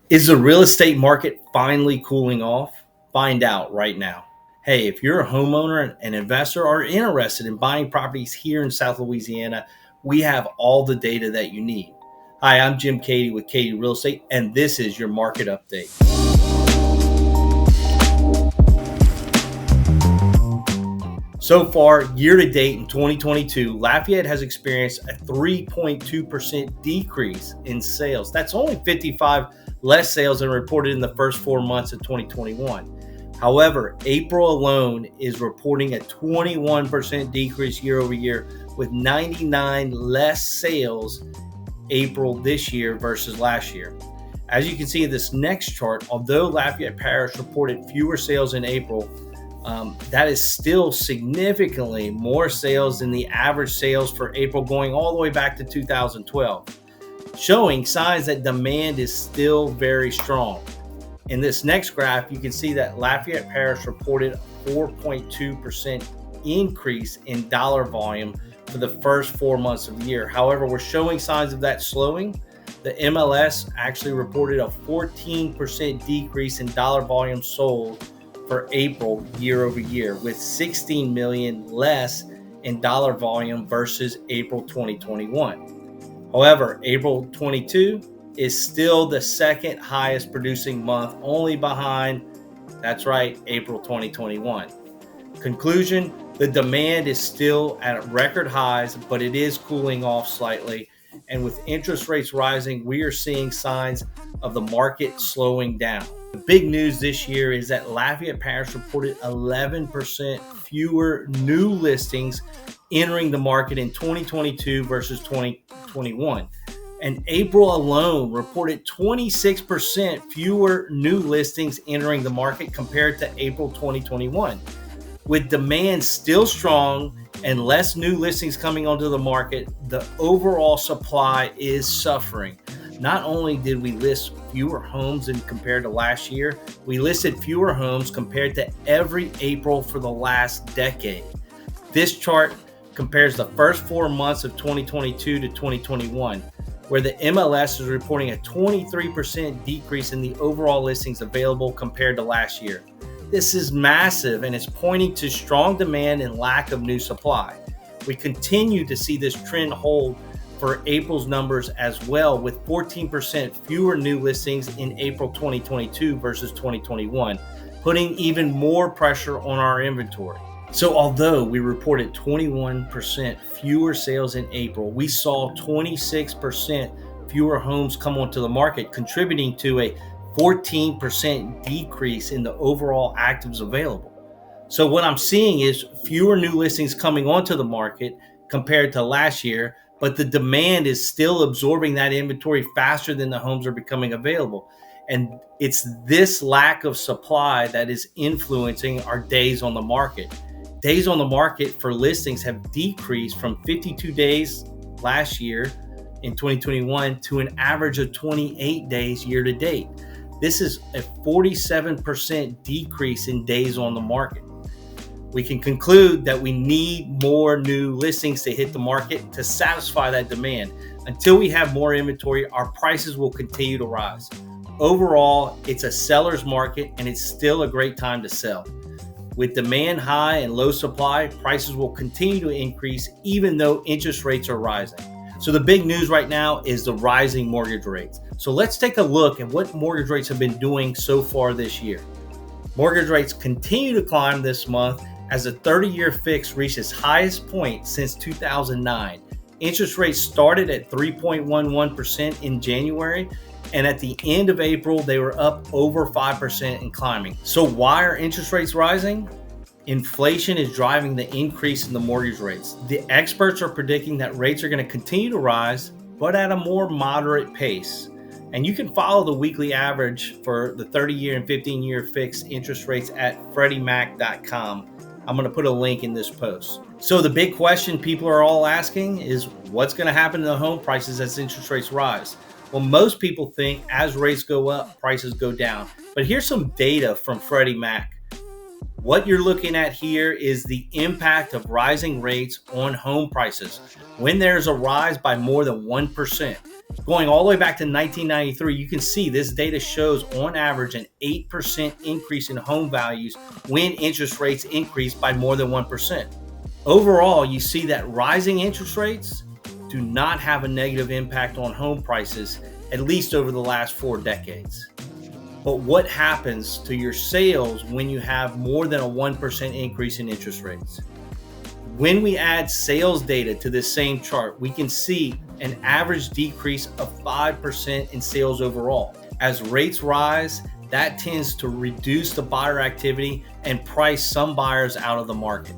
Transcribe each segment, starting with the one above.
Is the real estate market finally cooling off? Find out right now. Hey, if you're a homeowner, an investor, or interested in buying properties here in South Louisiana, we have all the data that you need. Hi, I'm Jim Keaty with Keaty Real Estate, and this is your market update. So far, year to date in 2022, Lafayette has experienced a 3.2% decrease in sales. That's only 55 less sales than reported in the first 4 months of 2021. However, April alone is reporting a 21% decrease year over year, with 99 less sales April this year versus last year. As you can see in this next chart, although Lafayette Parish reported fewer sales in April, that is still significantly more sales than the average sales for April going all the way back to 2012, showing signs that demand is still very strong. In this next graph, you can see that Lafayette Parish reported a 4.2% increase in dollar volume for the first 4 months of the year. However, we're showing signs of that slowing. The MLS actually reported a 14% decrease in dollar volume sold for April year over year, with 16 million less in dollar volume versus April 2021. However, April 22 is still the second highest producing month, only behind, that's right, April 2021. Conclusion, the demand is still at record highs, but it is cooling off slightly. And with interest rates rising, we are seeing signs of the market slowing down. The big news this year is that Lafayette Parish reported 11% fewer new listings entering the market in 2022 versus 2021. And April alone reported 26% fewer new listings entering the market compared to April 2021. With demand still strong and less new listings coming onto the market, the overall supply is suffering. Not only did we list fewer homes than compared to last year, we listed fewer homes compared to every April for the last decade. This chart compares the first 4 months of 2022 to 2021, where the MLS is reporting a 23% decrease in the overall listings available compared to last year. This is massive, and it's pointing to strong demand and lack of new supply. We continue to see this trend hold for April's numbers as well, with 14% fewer new listings in April 2022 versus 2021, putting even more pressure on our inventory. So although we reported 21% fewer sales in April, we saw 26% fewer homes come onto the market, contributing to a 14% decrease in the overall actives available. So what I'm seeing is fewer new listings coming onto the market compared to last year, but the demand is still absorbing that inventory faster than the homes are becoming available. And it's this lack of supply that is influencing our days on the market. Days on the market for listings have decreased from 52 days last year in 2021 to an average of 28 days year to date. This is a 47% decrease in days on the market. We can conclude that we need more new listings to hit the market to satisfy that demand. Until we have more inventory, our prices will continue to rise. Overall, it's a seller's market, and it's still a great time to sell. With demand high and low supply, prices will continue to increase even though interest rates are rising. So the big news right now is the rising mortgage rates. So let's take a look at what mortgage rates have been doing so far this year. Mortgage rates continue to climb this month as the 30-year fix reached its highest point since 2009. Interest rates started at 3.11% in January, and at the end of April, they were up over 5% and climbing. So why are interest rates rising? Inflation is driving the increase in the mortgage rates. The experts are predicting that rates are going to continue to rise, but at a more moderate pace. And you can follow the weekly average for the 30-year and 15-year fixed interest rates at freddiemac.com. I'm going to put a link in this post. So the big question people are all asking is what's going to happen to the home prices as interest rates rise? Well, most people think as rates go up, prices go down. But here's some data from Freddie Mac. What you're looking at here is the impact of rising rates on home prices. When there's a rise by more than 1%, going all the way back to 1993, you can see this data shows on average an 8% increase in home values when interest rates increase by more than 1%. Overall, you see that rising interest rates do not have a negative impact on home prices, at least over the last 4 decades. But what happens to your sales when you have more than a 1% increase in interest rates? When we add sales data to this same chart, we can see an average decrease of 5% in sales overall. As rates rise, that tends to reduce the buyer activity and price some buyers out of the market.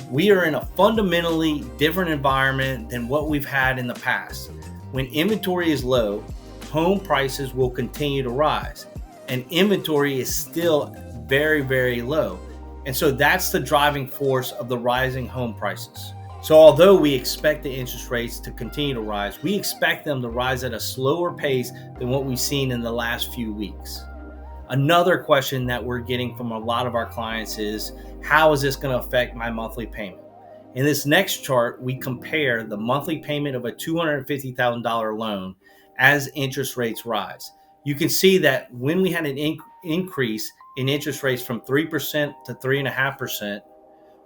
We are in a fundamentally different environment than what we've had in the past. When inventory is low, home prices will continue to rise, and inventory is still very, very low. And so that's the driving force of the rising home prices. So although we expect the interest rates to continue to rise, we expect them to rise at a slower pace than what we've seen in the last few weeks. Another question that we're getting from a lot of our clients is, how is this going to affect my monthly payment? In this next chart, we compare the monthly payment of a $250,000 loan as interest rates rise. You can see that when we had an increase in interest rates from 3% to 3.5%,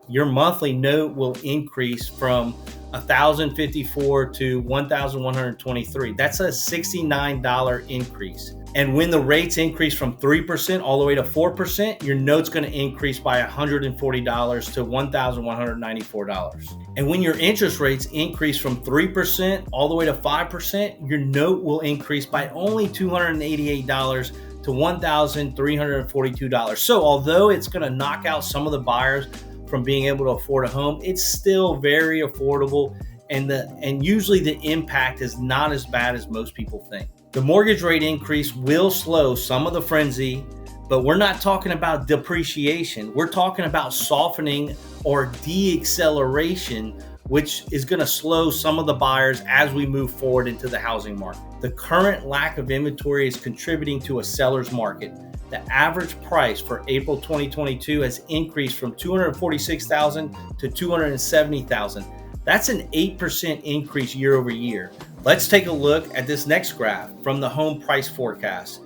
your monthly note will increase from $1,054 to $1,123. That's a $69 increase. And when the rates increase from 3% all the way to 4%, your note's going to increase by $140 to $1,194. And when your interest rates increase from 3% all the way to 5%, your note will increase by only $288 to $1,342. So although it's going to knock out some of the buyers from being able to afford a home, it's still very affordable, and usually the impact is not as bad as most people think. The mortgage rate increase will slow some of the frenzy, but we're not talking about depreciation. We're talking about softening or deacceleration, which is going to slow some of the buyers as we move forward into the housing market. The current lack of inventory is contributing to a seller's market. The average price for April 2022 has increased from $246,000 to $270,000. That's an 8% increase year over year. Let's take a look at this next graph from the home price forecast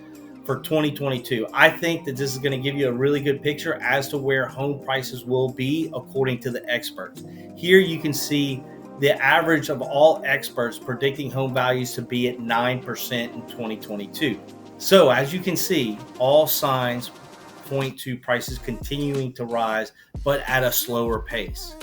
for 2022. I think that this is going to give you a really good picture as to where home prices will be according to the experts. Here you can see the average of all experts predicting home values to be at 9% in 2022. So as you can see, all signs point to prices continuing to rise, but at a slower pace.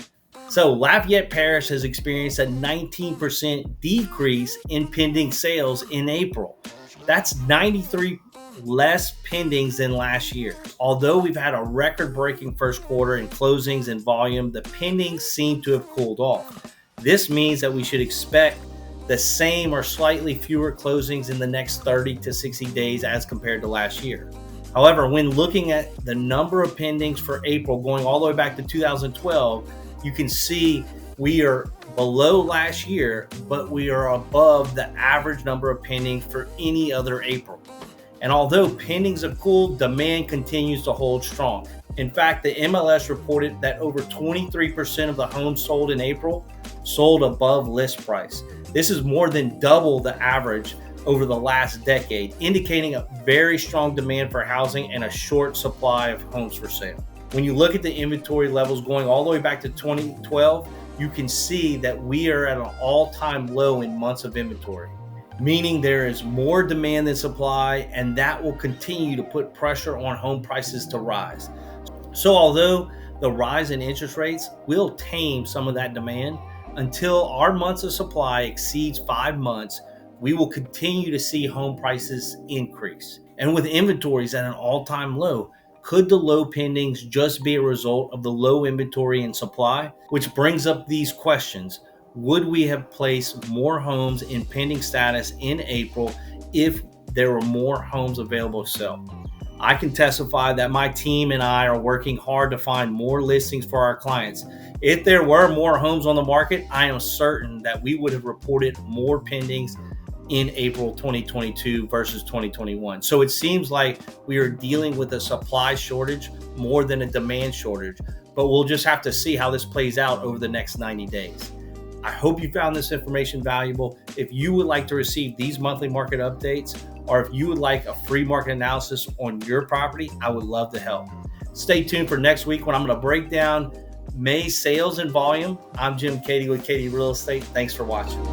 So Lafayette Parish has experienced a 19% decrease in pending sales in April. That's 93 less pendings than last year. Although we've had a record-breaking first quarter in closings and volume, the pendings seem to have cooled off. This means that we should expect the same or slightly fewer closings in the next 30 to 60 days as compared to last year. However, when looking at the number of pendings for April going all the way back to 2012, you can see we are below last year, but we are above the average number of pendings for any other April. And although pendings have cooled, demand continues to hold strong. In fact, the MLS reported that over 23% of the homes sold in April sold above list price. This is more than double the average over the last decade, indicating a very strong demand for housing and a short supply of homes for sale. When you look at the inventory levels going all the way back to 2012, you can see that we are at an all-time low in months of inventory, meaning there is more demand than supply, and that will continue to put pressure on home prices to rise. So although the rise in interest rates will tame some of that demand, until our months of supply exceeds 5 months, we will continue to see home prices increase. And with inventories at an all-time low, could the low pendings just be a result of the low inventory and supply? Which brings up these questions. Would we have placed more homes in pending status in April if there were more homes available to sell? I can testify that my team and I are working hard to find more listings for our clients. If there were more homes on the market, I am certain that we would have reported more pendings in April 2022 versus 2021. So it seems like we are dealing with a supply shortage more than a demand shortage, but we'll just have to see how this plays out over the next 90 days. I hope you found this information valuable. If you would like to receive these monthly market updates, or if you would like a free market analysis on your property, I would love to help. Stay tuned for next week when I'm going to break down May sales and volume. I'm Jim Keaty with Keaty Real Estate. Thanks for watching.